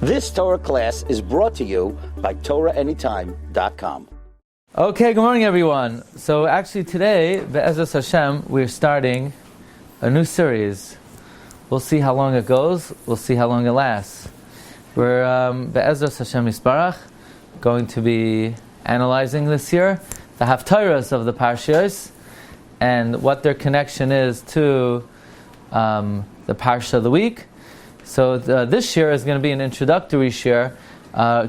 This Torah class is brought to you by TorahAnytime.com. Okay, good morning everyone. So actually today, Be'ezus Hashem, we're starting a new series. We'll see how long it goes, we'll see how long it lasts. We're, Be'ezus Hashem Yisbarach, going to be analyzing this year the Haftoros of the Parshas and what their connection is to the Parsha of the week. So this year is going to be an introductory shiur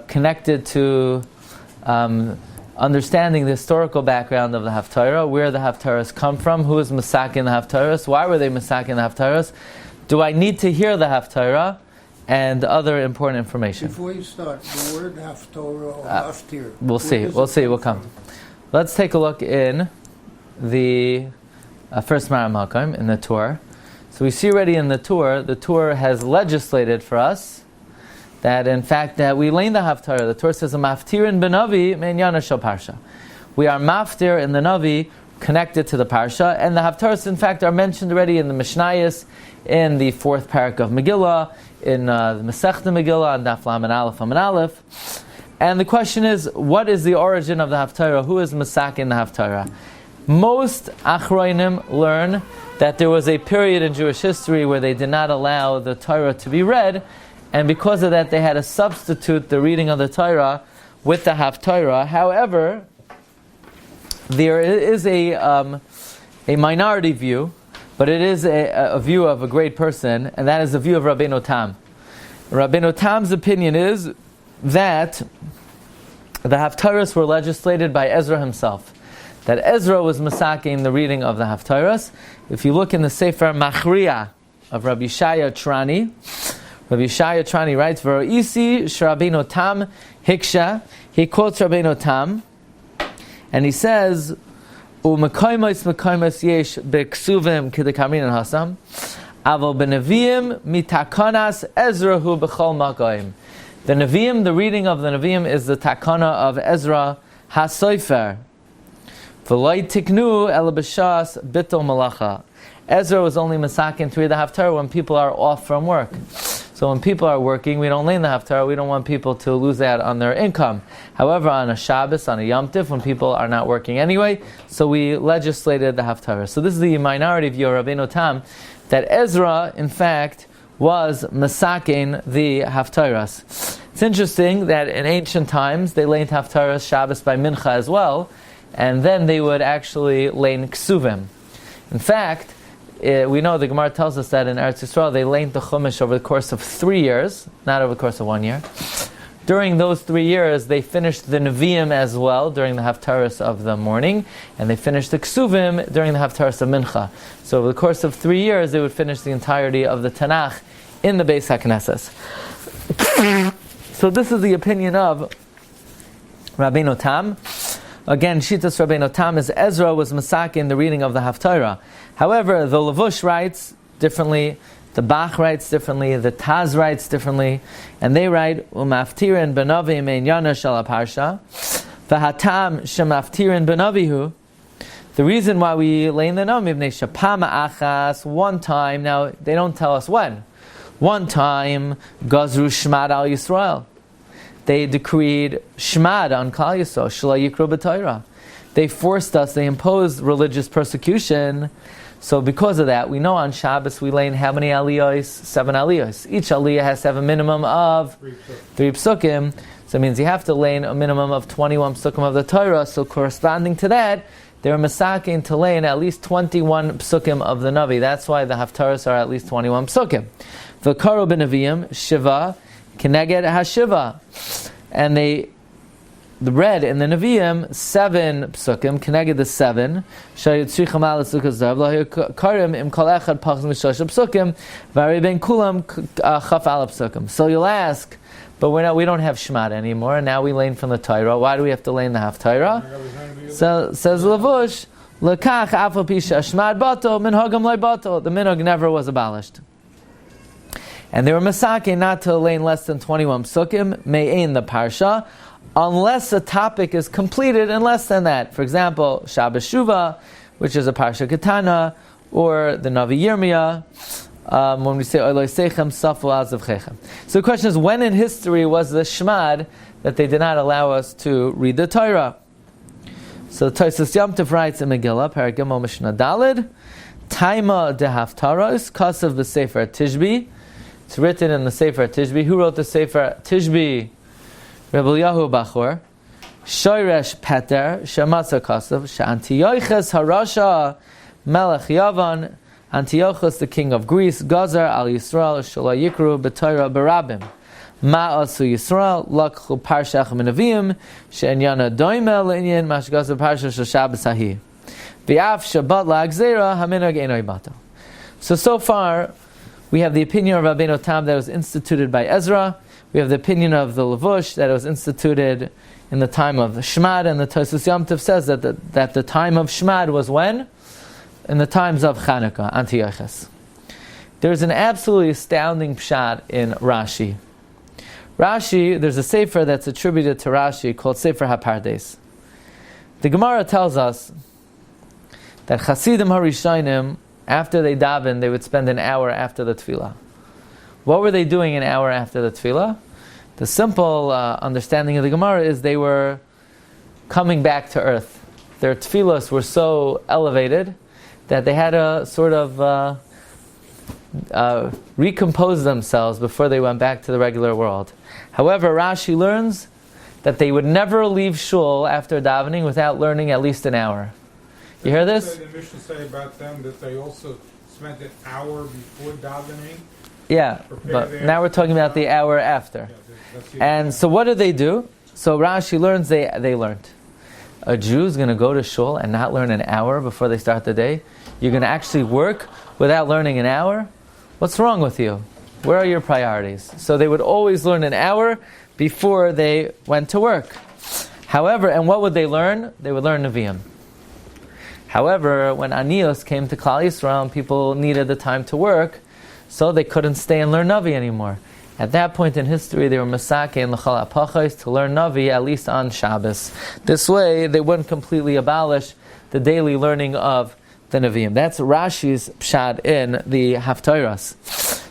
connected to understanding the historical background of the Haftorah, where the Haftoros come from, who is masakin the Haftoros, why were they masakin the Haftoros, do I need to hear the Haftorah, and other important information. Before you start, the word Haftorah or Haftir. We'll see, we'll come. Let's take a look in the first Maram Hakom, in the Torah. So we see already in the Torah has legislated for us that in fact that we learn the Haftorah. The Torah says, "Maftirin benavi me'inyan shel Parsha." We are maftir in the Navi connected to the Parsha, and the Haftoros in fact are mentioned already in the Mishnayos, in the fourth parak of Megillah, in the Masechta Megillah, and Daf Lamed Aleph. And the question is, what is the origin of the Haftorah? Who is masakin the Haftorah? Most Achronim learn that there was a period in Jewish history where they did not allow the Torah to be read, and because of that they had to substitute the reading of the Torah with the Haftorah. However, there is a minority view, but it is a view of a great person, and that is the view of Rabbeinu Tam. Rabbeinu Tam's opinion is that the Haftoros were legislated by Ezra himself. That Ezra was masaking the reading of the Haftoros. If you look in the Sefer Machriya of Rabbi Shaya Trani, Rabbi Shaya Trani writes, "Bereishis Rabbeinu Tam hiksha." He quotes Rabbeinu Tam, and he says, "U'mekaymos yesh beksuvim k'dekamrin hasam, aval beneviim mitakanas Ezra hu b'chol makoim." The Nevi'im, the reading of the Nevi'im is the takana of Ezra HaSofer. V'loi tiknu el b'shas bittul malacha. Ezra was only masakin to read the Haftarah when people are off from work. So when people are working, we don't learn the Haftarah. We don't want people to lose out on their income. However, on a Shabbos, on a Yom Tif, when people are not working anyway, so we legislated the Haftarah. So this is the minority view of Rabbeinu Tam, that Ezra, in fact, was masakin the Haftarahs. It's interesting that in ancient times they learned Haftarahs Shabbos by Mincha as well, and then they would actually learn Ksuvim. In fact, we know the Gemara tells us that in Eretz Yisrael they learned the Chumash over the course of 3 years, not over the course of 1 year. During those 3 years, they finished the Nevi'im as well during the Haftarahs of the morning, and they finished the Ksuvim during the Haftarahs of Mincha. So over the course of 3 years, they would finish the entirety of the Tanakh in the Beis HaKnesses. So this is the opinion of Rabbeinu Tam. Again, Shitas Rabbeinu Tam is Ezra was masakin in the reading of the Haftarah. However, the Levush writes differently, the Bach writes differently, the Taz writes differently, and they write Umaftirin benavi me'inyan shel Parsha, v'hatam shemaftirin benavihu. The reason why we lay in the Navi Ibnei Shapama Achas, one time, now they don't tell us when. One time, Gazru Shmad al Yisrael. They decreed Shmad on Klal Yisrael, Shelo Yikru b'Torah. They forced us, they imposed religious persecution. So because of that, we know on Shabbos we lay in how many aliyos? 7 aliyos. Each aliyah has to have a minimum of 3 psukim. So it means you have to lay in a minimum of 21 psukim of the Torah. So corresponding to that, they're masakin to lay in at least 21 psukim of the Navi. That's why the Haftaros are at least 21 psukim. V'karu b'Nevi'im Shiva Keneged HaShiva. And they read in the Nevi'im 7 psukim, Keneged the 7, Shayitzricham al Sukkot Zav, Karim im Kol Echad Pachz Mishosh psukim, Vari Ben Kulam Chaf al psukim. So you'll ask, but we don't have Shmad anymore, and now we learn from the Torah. Why do we have to learn the Haftorah? So says Lavush, Lekach Afal Pisha Shmad Bato Minhagam Loi Bato. The minhag never was abolished. And they were masakin not to learn less than 21 psukim, me'ein the Parsha, unless a topic is completed in less than that. For example, Shabbos Shuvah, which is a Parsha Ketana, or the Navi Yirmiyah, when we say Oloi Seichem Safu Azavchechem. So the question is, when in history was the Shmad that they did not allow us to read the Torah? So Tosfos Yom Tov writes in Megillah, Paragimel Mishnah Dalid, Taima de Haftoros, Kasav b'Sefer Tishbi. It's written in the Sefer Tishbi. Who wrote the Sefer Tishbi? Rabbi Yahu Bachor. Shoresh Peter, Shemasa Kasav, Sh'Antiochus Harasha, Melech Yavan, Antiochus, the king of Greece, Gazar al Yisrael, Shala Yikru, B'Torah Barabim. Ma'asu Yisrael, Lakhu Parsha Minavim, She'enyana Doimel Inyan, Mashgaza Parsha Shabbos Hahi. V'af Shabbat La'Gzera, Haminag Enoi Bato. So far, we have the opinion of Rabbeinu Tam that was instituted by Ezra. We have the opinion of the Levush that it was instituted in the time of Shmad, and the Tosfos Yom Tov says that the time of Shmad was when? In the times of Chanukah, Antiochus. There's an absolutely astounding pshat in Rashi. There's a sefer that's attributed to Rashi called Sefer HaPardes. The Gemara tells us that Chasidim HaRishayim, after they daven, they would spend an hour after the tefillah. What were they doing an hour after the tefillah? The simple understanding of the Gemara is they were coming back to earth. Their tefillos were so elevated that they had to sort of recompose themselves before they went back to the regular world. However, Rashi learns that they would never leave shul after davening without learning at least an hour. You hear this? The Mishnah say about them that they also spent an hour before davening. Yeah, but now we're talking about the hour after. And so what did they do? So Rashi learns they learned. A Jew's going to go to shul and not learn an hour before they start the day? You're going to actually work without learning an hour? What's wrong with you? Where are your priorities? So they would always learn an hour before they went to work. However, and what would they learn? They would learn Nevi'im. However, when Anios came to Klal Yisrael, people needed the time to work, so they couldn't stay and learn Navi anymore. At that point in history, they were Masake and L'chal HaPachos to learn Navi at least on Shabbos. This way, they wouldn't completely abolish the daily learning of the Nevi'im. That's Rashi's pshat in the Haftoros.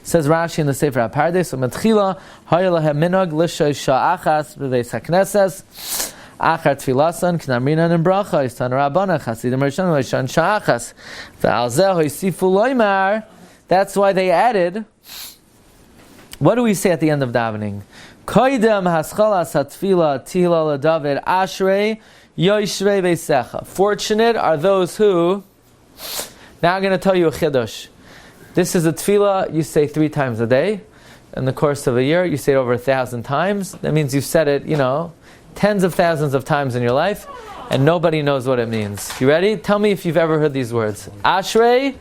Says Rashi in the Sefer HaPardes, "U'metchila haya lahem minhag l'shoy sha'achas b'beis hakneses achar tfilasan k'namrinan and bracha istan rabbana chasidim rishon v'ishan sha'achas v'al zeh hoisifu loymar." That's why they added. What do we say at the end of davening? Koidem haschalas hatfila tihila leDavid ashrei yoshvei beisecha. Fortunate are those who. Now I'm going to tell you a chiddush. This is a tefillah you say 3 times a day. In the course of a year, you say it over 1,000 times. That means you've said it, tens of thousands of times in your life, and nobody knows what it means. You ready? Tell me if you've ever heard these words. Ashrei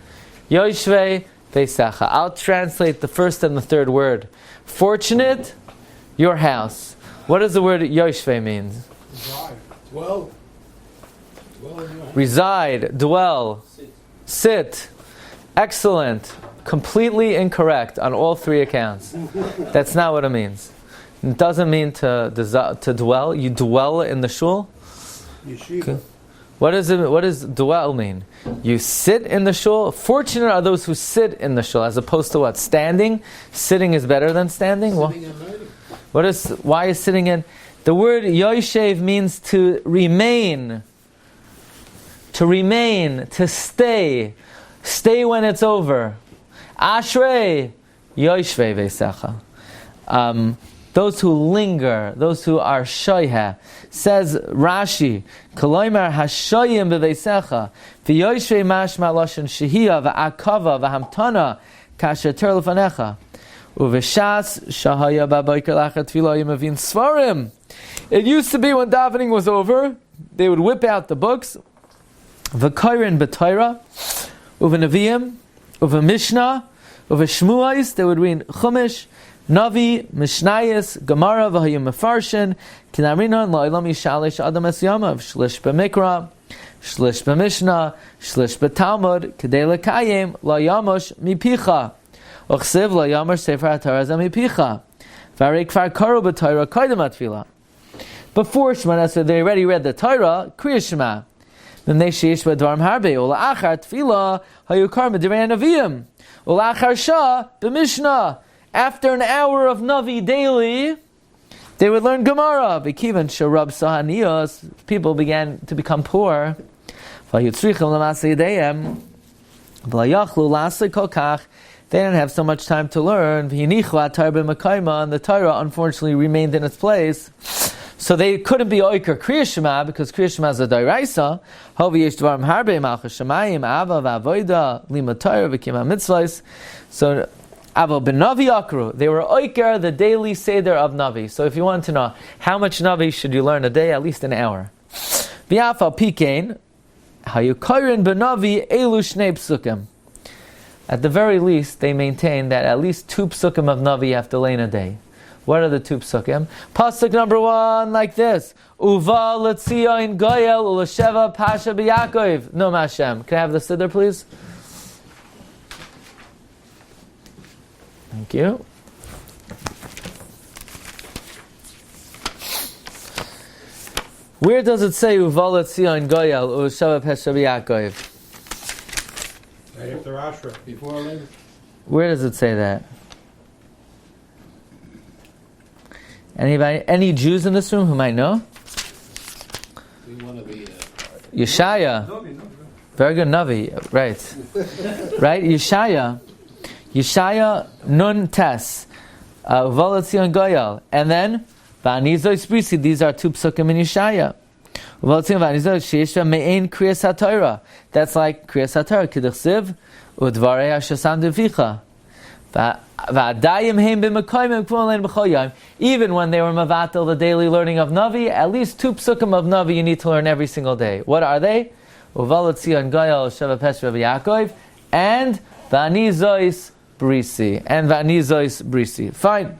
yoshvei beisecha. I'll translate the first and the third word. Fortunate, your house. What does the word yoshvei mean? Reside, dwell, sit. Excellent. Completely incorrect on all 3 accounts. That's not what it means. It doesn't mean to dwell. You dwell in the shul. Okay. What does dwell mean? You sit in the shul. Fortunate are those who sit in the shul, as opposed to what? Standing. Sitting is better than standing. Why is sitting in? The word yoshev means to remain. To remain, to stay. Stay when it's over. Ashrei yoshvei veisecha. Those who linger, those who are shoyha. Says Rashi, Koloimar hashoyim beveisecha, v'yoshvei mashma lashon shehiyah v'akava v'hamtana kasheter lefanecha. Uveshas shahaya baboiker lachat tefillah yimavin svarim. It used to be when davening was over, they would whip out the books, v'koirin b'Torah, uveneviim, uvemishnah, uveshmuais. They would read Chumash, Navi, Mishnayis, Gemara, v'hayim mefarshin, kinarinon la'ilam yishalish adam es yamav, shlish b'mikra, shlish b'mishnah, shlish b'talmud, kedei lekayim, la'iyamosh mipicha, uchsiv la'iyamosh sefer ha'Torah mipicha, v'arei kfar karu b'Torah kaidem atfila. Before Shemana Esrei, they already read the Torah, Kriya Shema. Then they sheish b'dvarim harbe, ula'achar tefila hayukar b'divrei neviim. Ulachar Shah b'Mishnah. After an hour of Navi daily, they would learn Gemara. B'kivan sharab sahaniyos. People began to become poor. V'yitzrichim l'masei yedayim. V'layachlu l'asei kolkach. They didn't have so much time to learn. V'yinichu atar b'makayma. And the Torah unfortunately remained in its place. So they couldn't be oiker Kriya Shema because Kriya Shema is a Doraisa. Hovi yesh dvarim harbe malchus shemayim ava v'avoda lima Torah v'kima mitzvahs. So avo b'navi akru. They were oiker the daily seder of Navi. So if you want to know how much Navi should you learn a day, at least an hour. V'yafal pikein hayukorin b'navi elu shnei psukim. At the very least, they maintain that at least 2 psukim of Navi you have to learn a day. What are the 2 psukim? Pasuk number 1, like this. Uva letzion goyel ulasheva pasha b'Yakov. No, Hashem. Can I have the siddur, please? Thank you. Where does it say Uva letzion goyel ulasheva pasha b'Yakov? Right after Ashra. Before or later? Where does it say that? Anybody? Any Jews in this room who might know? We want to be Yeshaya. Very good, Navi. Right. Right? Yeshaya Nun Tes. Uvalatzion Goyal. And then, V'anizo Isprisi. These are 2 psukim in Yeshaya. Uvalatzion V'anizo Sheisha Me'ein Kriyas HaTorah. That's like Kriyas HaTorah. K'dechsiv Udvarei HaShasam Devicha. Even when they were mavatal the daily learning of Navi, at least 2 psukim of Navi you need to learn every single day. What are they? Uvalatzion Goyal Sheva Pesh Rabbi Yaakov and V'anizois Brisi. Fine.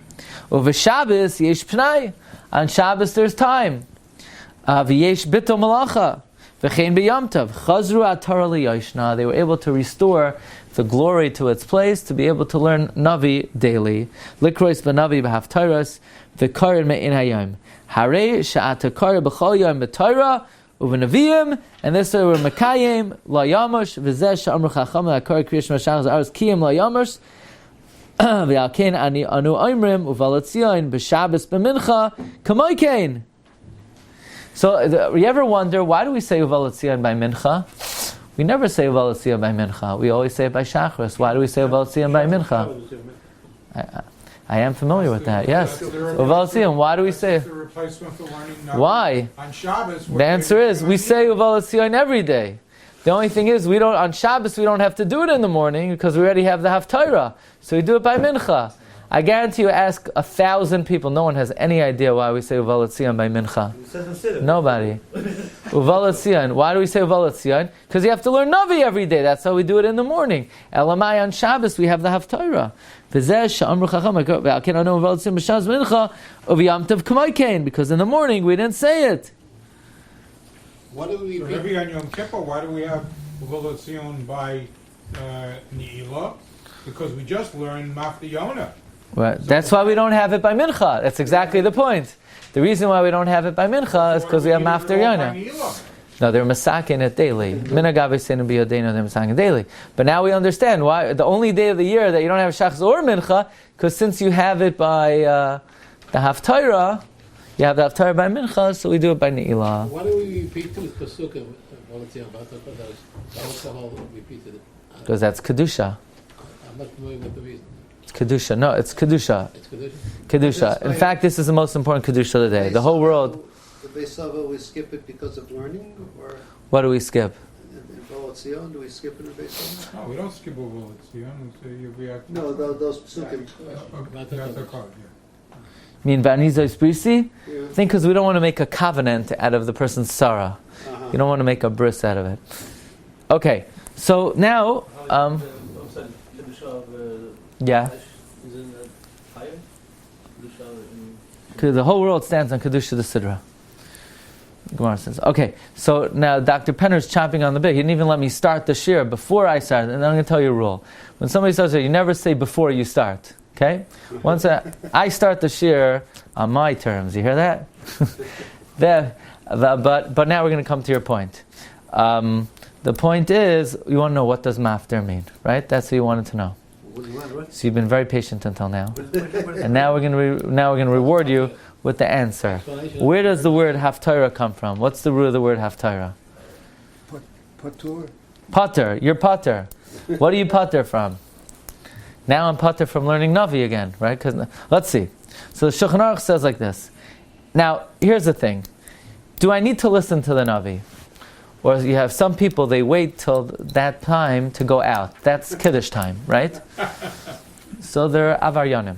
Uv'Shabbos yesh pnai. On Shabbos there's time. V'yesh bito malacha. V'chein b'yom tov. Chazru at-Torah liyoshna. They were able to restore the glory to its place, to be able to learn Navi daily. Likrois b'Navi b'Haftoros, v'karin me'in hayom. Harei she'ata kar b'chol yom b'Torah, u'v'Naviyim, and this way we're Mekayim, la yamosh, v'zeh she'amru chacham la'akar kriyash mashach z'aros kiyim la yamosh, v'yalkein anu oimrim, u'valatzion, b'Shabbos b'mincha, kamoikein. So, you ever wonder, why do we say u'valatzion by mincha? We never say Uvalatzion by Mincha. We always say it by Shachris. Why do we say Uvalatzion by Mincha? I am familiar with that, yes. Uvalatzion, why do we say it? Why? On Shabbos, the answer is, we say Uvalatzion every day. The only thing is, on Shabbos we don't have to do it in the morning because we already have the Haftorah. So we do it by Mincha. I guarantee you, ask 1,000 people, no one has any idea why we say Uvalatzion by Mincha. Nobody. Uvalatzion. Why do we say Uvalatzion? Because you have to learn Navi every day. That's how we do it in the morning. Elamai on Shabbos, we have the Haftorah. Because in the morning we didn't say it. What do we repeat? Maybe on Yom Kippur, why do we have Uvalatzion by Ne'ilah? Because we just learned Mafta Yonah. Right. That's why we don't have it by Mincha. That's exactly the point. The reason why we don't have it by Mincha is because we have Mafta Yonah. No, they're masakin it daily. Minagav Seinu B'Yodeinu, they're masakin daily. But now we understand why the only day of the year that you don't have Shachs or Mincha, because since you have it by the Haftorah, you have the Haftorah by Mincha, so we do it by Ne'ilah. Why do we repeat 2 Pasukim? Because that's Kedusha. I'm not familiar with the reason. It's Kedusha. No, it's Kedusha. It's Kedusha? Kedusha. In fact, this is the most important Kedusha of the day. The whole world. The Beisava, we skip it because of learning? Or what do we skip? In Uvalatzion, do we skip it in Beisava? No, we don't skip Uvalatzion. No, those psukim. You mean Vanizo Isprisi? Yeah. I think because we don't want to make a covenant out of the person's Sarah. You don't want to make a bris out of it. Okay, so now... yeah. Because the whole world stands on Kedusha the Sidra. Gemara says. Okay, so now Dr. Penner's chomping on the bit. He didn't even let me start the shiur before I started. And I'm going to tell you a rule. When somebody starts it, you never say before you start. Okay? Once I start the shiur on my terms. You hear that? But now we're going to come to your point. The point is, you want to know what does mafter mean, right? That's what you wanted to know. So you've been very patient until now, and now we're going to reward you with the answer. Where does the word Haftorah come from? What's the root of the word Haftorah? Patur. Pater. You're pater. What are you pater from? Now I'm pater from learning Navi again, right? Because let's see. So the Shulchan Aruch says like this. Now, here's the thing. Do I need to listen to the Navi? Or you have some people, they wait till that time to go out. That's Kiddush time, right? So they're avaryanim.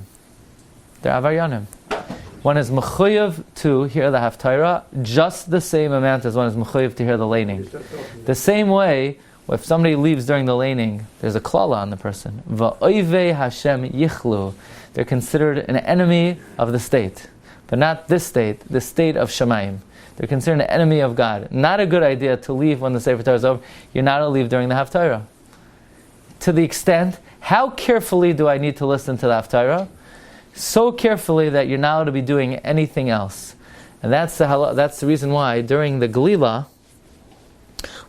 One is mechuyev to hear the Haftorah just the same amount as one is mechuyev to hear the laning. The same way, if somebody leaves during the laning, there's a klala on the person. Va'oivei Hashem yichlu. They're considered an enemy of the state. But not this state, the state of Shemayim. They're considered an enemy of God. Not a good idea to leave when the Sefer Torah is over. You're not to leave during the Haftorah. To the extent, how carefully do I need to listen to the Haftorah? So carefully that you're not allowed to be doing anything else. And that's the reason why during the Galila,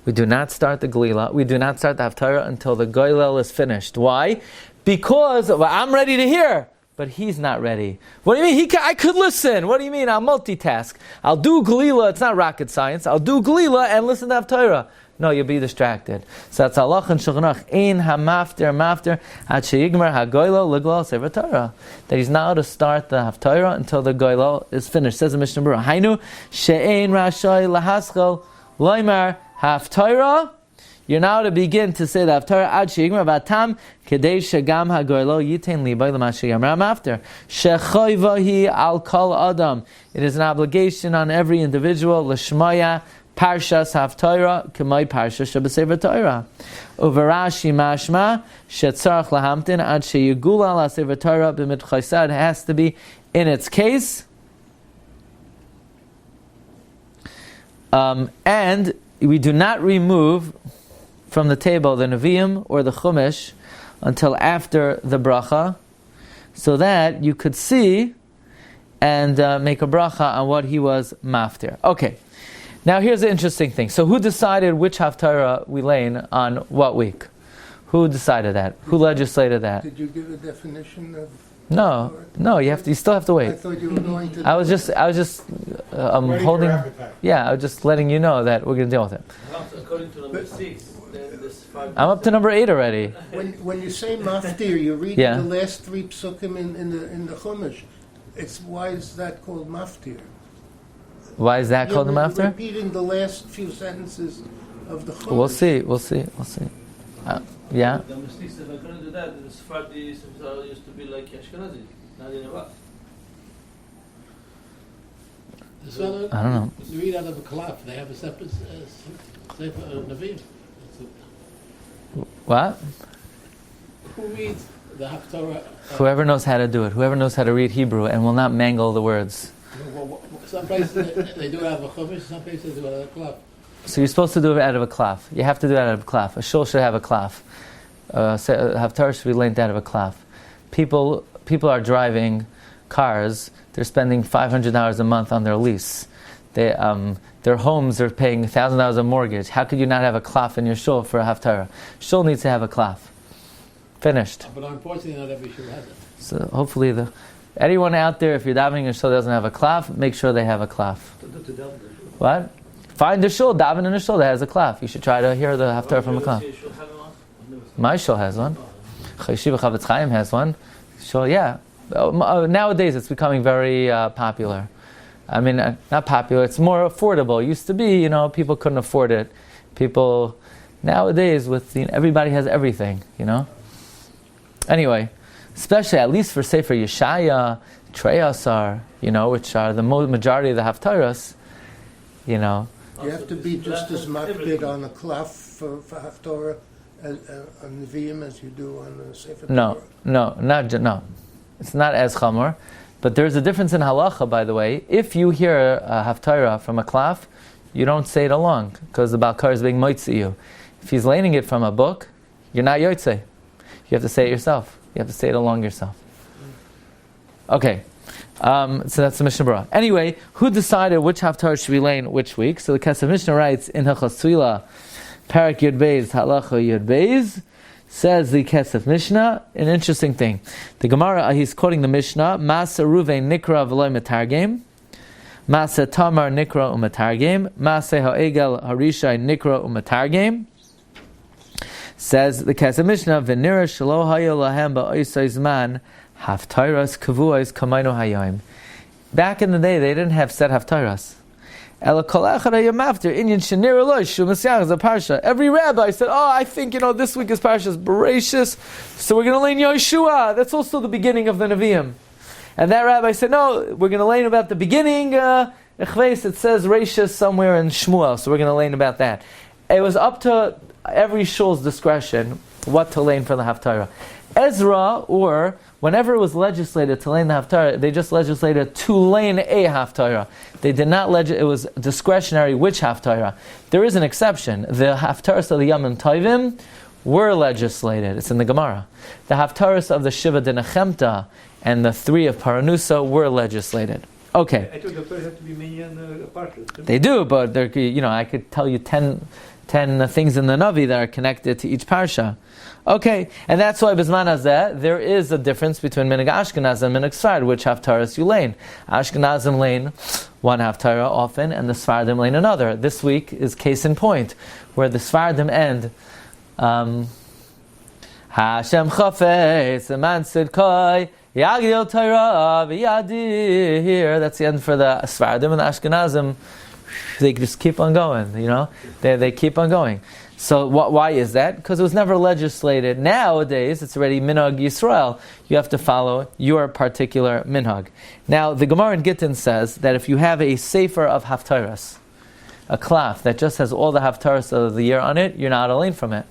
we do not start the Galila, we do not start the Haftorah until the Goylel is finished. Why? Because I'm ready to hear. But he's not ready. What do you mean? I could listen. What do you mean? I'll multitask. I'll do Galila. It's not rocket science. I'll do Galila and listen to Haftorah. No, you'll be distracted. So that's halach and Shulchan Aruch. Ein maftir ad sheyigmar hagoylo leglal sefer Torah. That he's not allowed to start the Haftorah until the goylo is finished. Says the Mishnah Berurah. Hainu she'ein rashay lahaschel loymar Haftorah. You're now to begin to say the Haftorah ad sheyigmar vatam kedei shegam hagoylo yitain libay l'mashe yamram after shechoyvahi al kol adam. It is an obligation on every individual l'shmaya Parshas Haftorah k'may Parsha shebesefer Torah. Uverashi mashma shetzarach lahamtin ad sheyigula la sefer Torah b'mitchaysad. Has to be in its case, and we do not remove from the table the Nevi'im or the Chumash until after the bracha, so that you could see and make a bracha on what he was maftir. Okay. Now here's the interesting thing. So who decided which Haftorah we lane on what week? Who decided that? Who legislated that? Did you give a definition of? No. You still have to wait. I thought you were going to. I was just holding. Yeah, I was just letting you know that we're going to deal with it. According to number 6, then this 5. I'm up to number 8 already. When you say maftir, you're reading the last 3 psukim in the Chumash. Why is that called maftir? Why is that called the maftir? Repeating the last few sentences of the Chumash. We'll see. Yeah. The mistakes, if I couldn't do that, the Sephardi used to be like Ashkenazi, not in Iraq. I don't know. You read out of a kalaf, they have a separate sefer Nevi'im. What? Who reads the Haftorah? Whoever knows how to do it. Whoever knows how to read Hebrew and will not mangle the words. Some places they do it out of a chumash, some places they do it out of a kalaf. So you're supposed to do it out of a klaf. You have to do it out of a klaf. A shul should have a klaf. Haftarah should be lent out of a klaf. People are driving cars. They're spending $500 a month on their lease. Their homes are paying $1,000 a mortgage. How could you not have a klaf in your shul for a haftarah? Shul needs to have a klaf. Finished. But unfortunately, not every shul has it. So hopefully anyone out there, if you're davening a shul that doesn't have a klaf, make sure they have a klaf. What? Find a shul, daven in a shul that has a klaf. You should try to hear the haftarah from a klaf. My shul has one. Yeshiva Chavetz Chaim has one. Shul, yeah. Nowadays it's becoming very popular. I mean, not popular, it's more affordable. It used to be, people couldn't afford it. People, nowadays, everybody has everything, Anyway, especially, at least for Sefer Yeshaya, Treyasar, which are the majority of the Haftoros, You have to be just as makbid on a klaf for Haftorah on the Nevi'im as you do on the Sefer Torah. No. It's not as chamor. But there's a difference in halacha, by the way. If you hear a Haftorah from a klaf, you don't say it along, because the Balkar is being moitzi you. If he's laning it from a book, you're not yotzei. You have to say it yourself. You have to say it along yourself. Okay. So that's the Mishnah Berurah. Anyway, who decided which Haftarah should be laying which week? So the Kesef Mishnah writes in Hachas Tzvila, Parak Yud Beis, Halacha Yud Beis, Says the Kesef Mishnah, an interesting thing. The Gemara, he's quoting the Mishnah, Masa Ruvein Nikra V'loy Metargem, Masa Tamar Nikra U'Metargem, Masa Ha'egel Harishai Nikra U'Metargem. Says the Kesef Mishnah, V'nira Shelo Haya Lahem Ba'oisai Zman, Haftoros Kavuos Kamaino Hayayim. Back in the day, they didn't have set Haftoros. Every rabbi said, I think, this week is Parsha's Bereishis, so we're going to learn Yeshua. That's also the beginning of the Nevi'im. And that rabbi said, no, we're going to learn about the beginning. It says Reishis somewhere in Shmuel, so we're going to learn about that. It was up to every shul's discretion what to learn for the Haftorah. Ezra, or whenever it was legislated to learn the Haftorah, they just legislated to learn a Haftorah. They did not it was discretionary which Haftorah. There is an exception. The Haftorahs of the Yom Tovim were legislated. It's in the Gemara. The Haftorahs of the Shiva de Nechemta and the 3 of Paranusa were legislated. Okay. I thought the first have to be minyan Parsha. They do, but I could tell you 10 things in the Navi that are connected to each Parsha. Okay, and that's why Bizman Hazeh, there is a difference between Minhag Ashkenaz and Minhag Sfard, which Haftarahs you lane. Ashkenazim lane one Haftarah often, and the Sfardim lane another. This week is case in point, where the Sfardim end, Hashem Chafetz, Eman Sidkoi, Yagdil Torah, V'yadir. That's the end for the Sfardim, and the Ashkenazim, they just keep on going, They keep on going. So why is that? Because it was never legislated. Nowadays, it's already Minhag Yisrael. You have to follow your particular Minhag. Now, the Gemara in Gittin says that if you have a sefer of Haftoros, a klaf that just has all the Haftoros of the year on it, you're not allowed from it.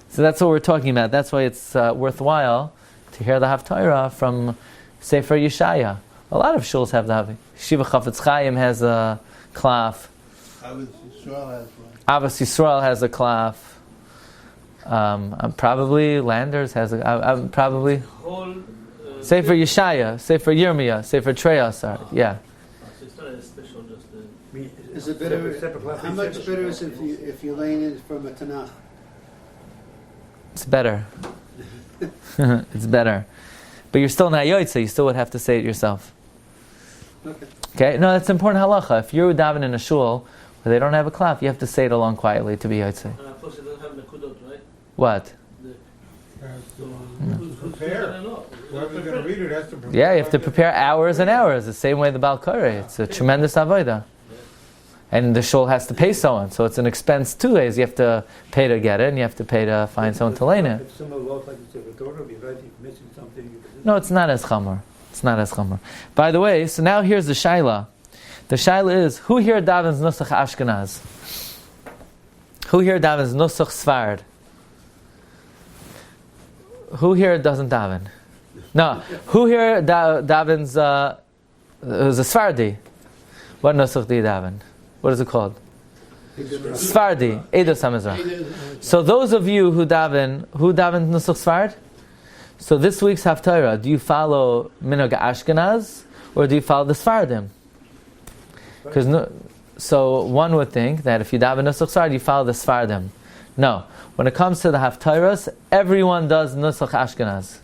So that's what we're talking about. That's why it's worthwhile to hear the Haftorah from Sefer Yeshaya. A lot of shuls have the Shiva Chafetz Chaim has a klaf. Abbas Yisrael has a klaf. Probably Landers has a. Probably Sefer Yeshaya, Sefer Yirmiyah, Sefer Treyas. Yeah. Is it better? How much better is it if you lane in from a Tanakh? It's better. It's better, but you're still not yoytze. You still would have to say it yourself. Okay. No, that's important halacha. If you're davening in a shul where they don't have a klaf, you have to say it along quietly to be yotzei. Plus it doesn't have nekudot, right? What? Prepare. Whoever's going to read it has to prepare. Yeah, you have to prepare hours and hours. The same way the Baal Koreh. It's a tremendous avodah. And the shul has to pay someone, so it's an expense 2 ways. You have to pay to get it, and you have to pay to find someone to learn it. If someone walks like it's a Torah, be right, if missing something. No, it's not as chamor. It's not as chamor. By the way, so now here's the shaila. The shaila is, who here davens nusach Ashkenaz? Who here davens nusach Sfard? Who here doesn't daven? No. Who here davens, who's a Sfardi? What nusach do you daven? What is it called? Sfardi. Eidos HaMizrach. So those of you who daven nusach Sfard? So this week's Haftorah, do you follow Minhag Ashkenaz or do you follow the Sfardim? So one would think that if you daven Nusach Sfard, you follow the Sfardim. No. When it comes to the Haftorahs, everyone does Nusach Ashkenaz.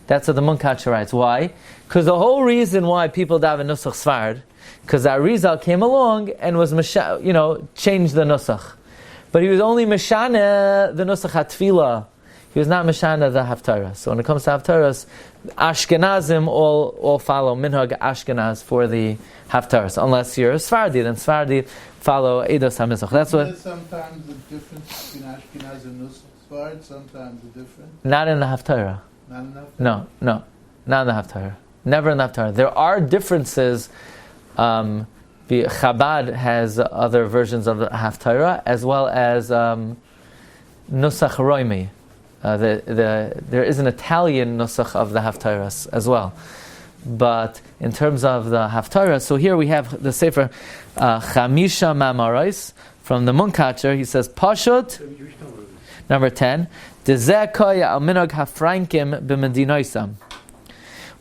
That's what the Munkatcher writes. Why? Because the whole reason why people daven Nusach Sfard, because the Arizal came along and was changed the Nusach. But he was only Meshana the Nusach HaTfilah. He was not Meshana the Haftorah. So when it comes to Haftorahs, Ashkenazim all follow Minhag Ashkenaz for the Haftorahs. Unless you're a Sfardi, then Sfardi follow Eidos HaMizrach. That's what. Sometimes the difference between Ashkenaz and Nusach Sfard. Sometimes the difference. Not in the Haftorah. Not in the Haftorah. No, not in the Haftorah. Never in the Haftorah. There are differences. The Chabad has other versions of the Haftorah as well as Nusach Roimi. There is an Italian nusach of the Haftorahs as well. But in terms of the Haftorah, so here we have the Sefer Chamisha Mamarais from the Munkatcher. He says, Pashut, number 10, Dezeh koya al minhag hafrankim b'medinoisam.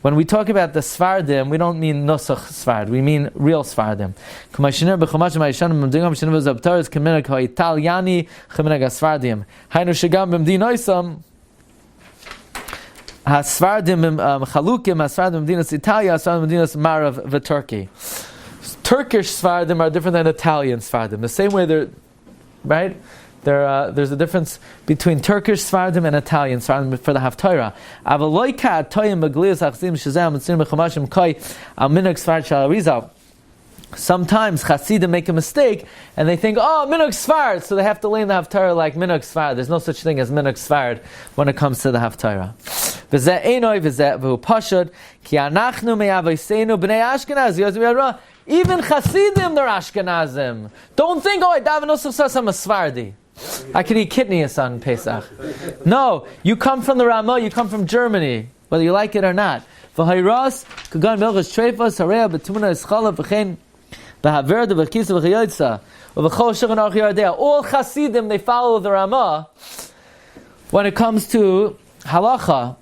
When we talk about the Sfardim, we don't mean Nusach Sfard, we mean real Sfardim. Turkish Sfardim are different than Italian Sfardim. The same way they're, right? There's a difference between Turkish Sfardim and Italian Sfardim for the Haftorah. Sometimes Hasidim make a mistake and they think, Minhag Sfard, so they have to learn the Haftarah like Minhag Sfard. There's no such thing as Minhag Sfard when it comes to the Haftarah. Even Hasidim, they're Ashkenazim. Don't think, I daven Nusach Sfard, I'm a Sfardi. I can eat kidneys on Pesach. No, you come from the Ramah, you come from Germany, whether you like it or not. All Hasidim, they follow the Ramah when it comes to halacha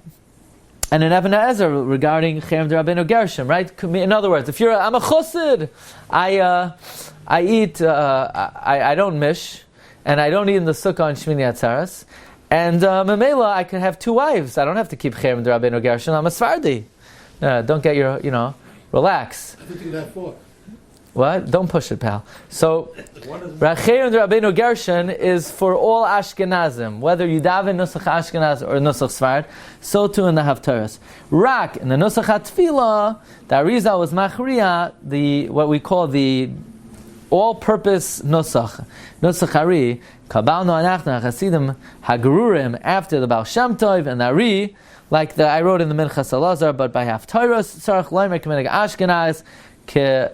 and in Even HaEzer regarding Cherem D'Rabbeinu Gershom, right? In other words, if I'm a chassid, I eat, I don't mish, and I don't eat in the sukkah on Shmini Atzeres, and Mamela, I can have 2 wives. I don't have to keep Cherem D'Rabbeinu Gershom. I'm a Sfardi. Don't get your, relax. I think you got 4. What? Don't push it, pal. So, Cherem D'Rabbeinu Gershon is for all Ashkenazim, whether you daven Nusach Ashkenaz or Nusach Sfard. So too in the Haftoros. Rak in the Nusach HaTfilah, the Arizal was Machriya, what we call the all-purpose Nusach Hari, Kabalno Anachna Hasidim Hagrurim after the Baal Shem Tov and the Ari, like I wrote in the Minchas Elazar, but by Haftoros Tzarech Loimer K'Minhag Ashkenaz. The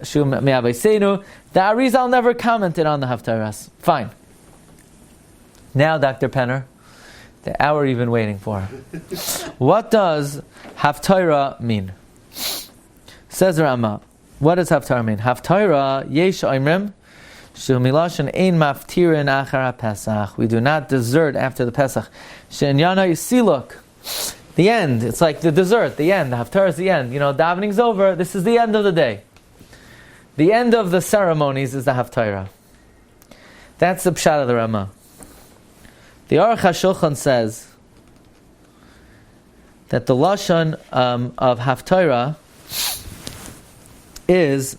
Arizal never commented on the Haftaras. Fine. Now, Dr. Penner, the hour you've been waiting for. What does Haftarah mean? Says Rama. What does Haftarah mean? Haftarah, yesh oimrim, shu milashin ein maftirin achar Pesach. We do not desert after the Pesach. She'enyana yisiluk. The end. It's like the dessert, the end. The Haftarah is the end. Davening's over. This is the end of the day. The end of the ceremonies is the Haftarah. That's the Pshat of the Ramah. The Aruch HaShulchan says that the Lashon of Haftarah is,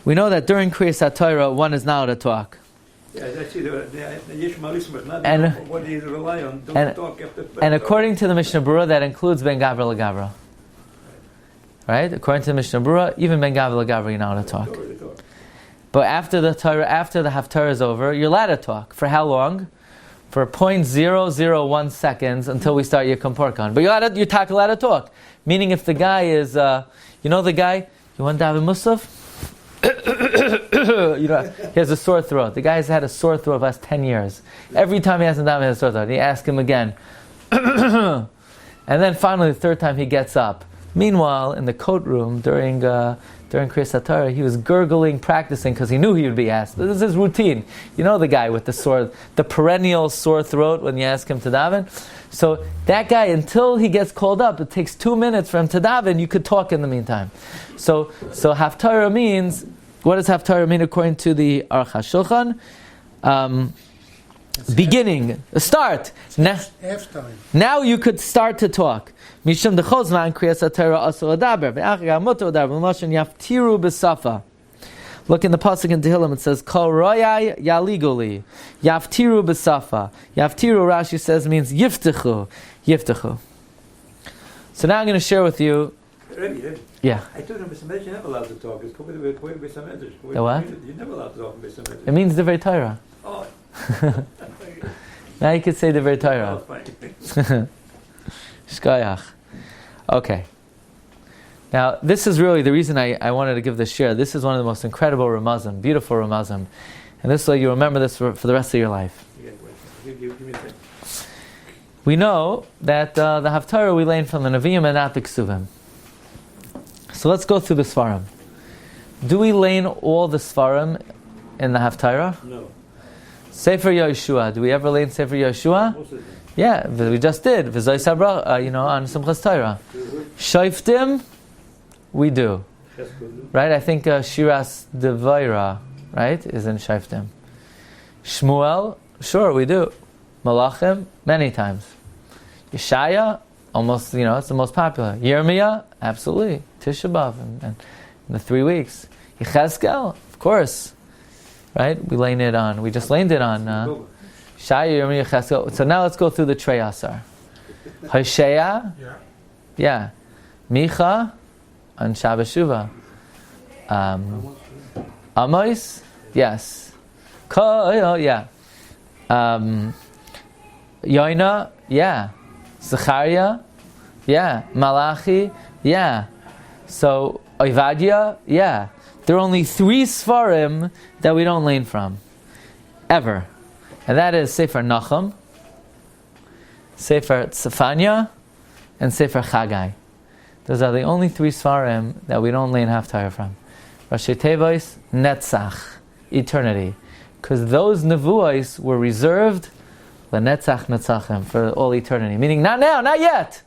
we know that during Kriyas HaTorah one is not allowed to talk. Yeah, that's either And- what do you rely on? Don't and- talk after. And according to the Mishnah Berurah, that includes Ben Gavra L'Gavra. Right? According to the Mishnah Berurah, even Ben Gavra L'Gavra you're not allowed to talk. But after the Haftarah is over, you're allowed to talk. For how long? For 0.001 seconds until we start Yom Porkan. But you're allowed to talk. Meaning if the guy is, the guy, you want David Musaf? He has a sore throat. The guy's had a sore throat for the last 10 years. Every time he hasn't done, he has a sore throat. You ask him again. And then finally, the 3rd time he gets up. Meanwhile, in the coat room during Kriyas HaTorah, he was gurgling, practicing because he knew he would be asked. This is his routine. The guy with the perennial sore throat when you ask him to daven. So that guy, until he gets called up, it takes 2 minutes for him to daven. You could talk in the meantime. So Haftarah means, what does Haftarah mean according to the Aruch HaShulchan? Beginning, start. Halftime. Now you could start to talk. Mishum dechozman kriyas HaTorah asur adaber ve'achar mutar adaber v'moshen yaftiru b'safa. Look in the pasuk in Tehillim. It says kol royai yaligoli yaftiru b'safa. Yaftiru, Rashi says, means yiftechu. So now I'm going to share with you. Rabbi, Yeah. I told him, Mr. Medrash, you're never allowed to talk. It's called the Medrash. The what? You're never allowed to talk, Mr. Medrash. It means Divrei Torah. Oh. Now you could say Divrei Oh, Torah. fine. Shkoyach. Okay. Now, this is really the reason I wanted to give this share. This is one of the most incredible Ramazim, beautiful Ramazim. And this way you remember this for the rest of your life. Give me a second. We know that the Haftarah we learn from the Nevi'im and not the Ksuvim. So let's go through the Sfarim. Do we learn all the Sfarim in the Haftarah? No. Sefer Yeshua. Do we ever learn Sefer Yeshua? Most of them. Yeah, we just did. V'zoi Sabra, on Simchas Torah. Shoftim, we do. Right? I think Shiras Devaira, right, is in Shoftim. Shmuel, sure, we do. Malachim, many times. Yeshaya, almost, it's the most popular. Yirmiyah, absolutely. Tisha B'Av, and in the 3 weeks. Yechezkel, of course. Right? We just laid it on. Shaya, Yirmiyah, Yechezkel. So now let's go through the Trei Asar. Hosea, yeah. Micha, on Shabbat Shuvah. Amos, yes. Yeah. Yoina, yeah. Zechariah, yeah. Malachi, yeah. So Ovadia, yeah. There are only 3 Sfarim that we don't learn from, ever, and that is Sefer Nachum, Sefer Tzefanya, and Sefer Chagai. Those are the only 3 Sfarim that we don't learn Haftarah from. Rashi Tevois, Netzach, eternity, because those Nevuos were reserved L'netzach netzachim, for all eternity. Meaning, not now, not yet.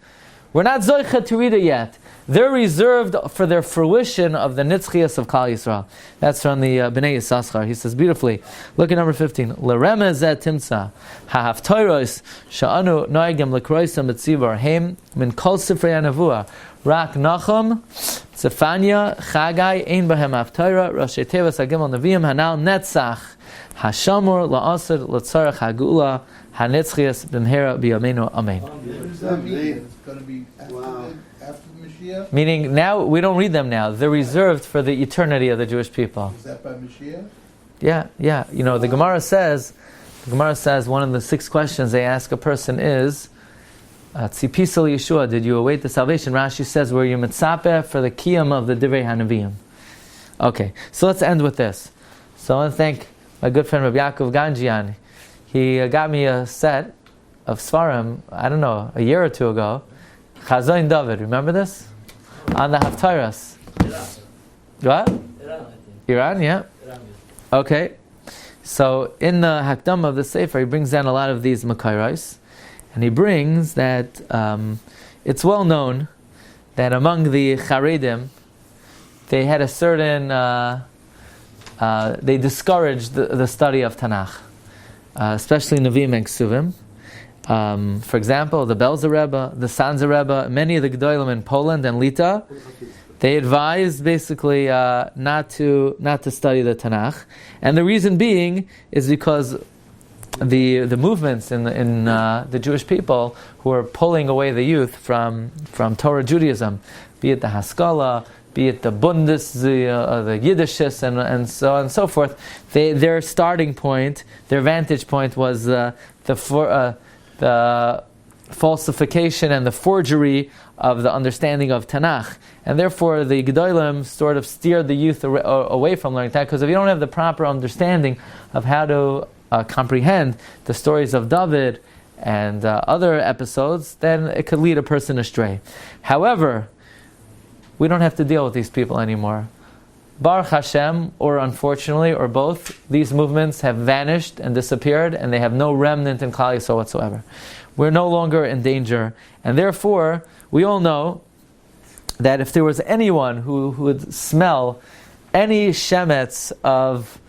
We're not zoicha to read it yet. They're reserved for their fruition of the nitzchias of Klal Yisrael. That's from the Bnei Yissaschar. He says beautifully, look at number 15. L'remez et timtza, ha'haftoros, sha'anu noegem l'kroisam etzivar, heim min kol sifrei ha'nevuah, rak nachum, Tzefanya, Chagai, ein bahem haftarah, Rashi Tevas ha'gimel neviim, hanal netzach, hashamur la'asad l'tzarech ha'gula, ha'nitzchias b'mhera b'yameinu, amen. What does that mean? It's going to be after the Mashiach? Meaning now, we don't read them now. They're reserved for the eternity of the Jewish people. Is that by Mashiach? Yeah. The Gemara says one of the 6 questions they ask a person is, Tzipisal Yeshua, did you await the salvation? Rashi says, were you mitzapeh for the kiyam of the Divrei HaNeviim? Okay, so let's end with this. So I want to thank my good friend Rabbi Yaakov Ganjian. He got me a set of Svarim, I don't know, a year or 2 ago. Chazoin David, remember this? On the Haftoros. What? Iran, I think. Iran, yeah. Iran, Okay. So in the Hakdam of the Sefer, he brings down a lot of these Makairos. And he brings that it's well known that among the Charedim, they had a certain, they discouraged the study of Tanakh, especially Nevi'im and Ksuvim. For example, the Belzer Rebbe, the Sanzer Rebbe, many of the Gedolim in Poland and Lita, they advised basically not to study the Tanakh, and the reason being is because the movements in the Jewish people who are pulling away the youth from Torah Judaism, be it the Haskalah, be it the Bundes, the Yiddishis, and so on and so forth, their starting point, their vantage point was the falsification and the forgery of the understanding of Tanakh. And therefore the Gedolim sort of steered the youth away from learning Tanakh, because if you don't have the proper understanding of how to comprehend the stories of David and other episodes, then it could lead a person astray. However, we don't have to deal with these people anymore. Baruch Hashem, or unfortunately, or both, these movements have vanished and disappeared, and they have no remnant in Klal Yisrael whatsoever. We're no longer in danger, and therefore, we all know that if there was anyone who would smell any shemets of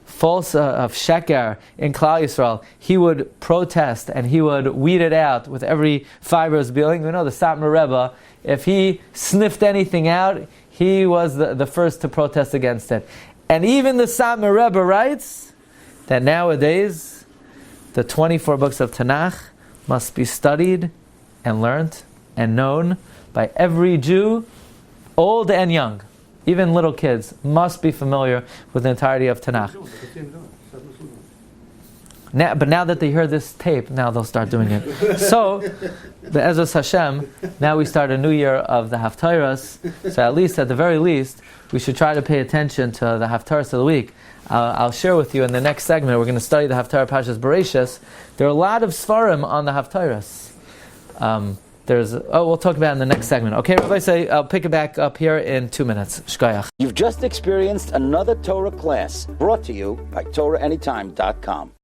false of sheker in Klal Yisrael, he would protest and he would weed it out with every fiber of his being. We know the Satmar Rebbe, if he sniffed anything out, he was the first to protest against it. And even the Satmar Rebbe writes that nowadays the 24 books of Tanakh must be studied and learnt and known by every Jew, old and young. Even little kids must be familiar with the entirety of Tanakh. But now that they hear this tape, now they'll start doing it. So, the Ezras Hashem, now we start a new year of the Haftoros. So at the very least, we should try to pay attention to the Haftoros of the week. I'll share with you in the next segment, we're going to study the Haftorah Parshas Bereishis. There are a lot of Sfarim on the Haftoros. We'll talk about it in the next segment. Okay, Rabbi, say I'll pick it back up here in 2 minutes. Shkoyach. You've just experienced another Torah class brought to you by TorahAnytime.com.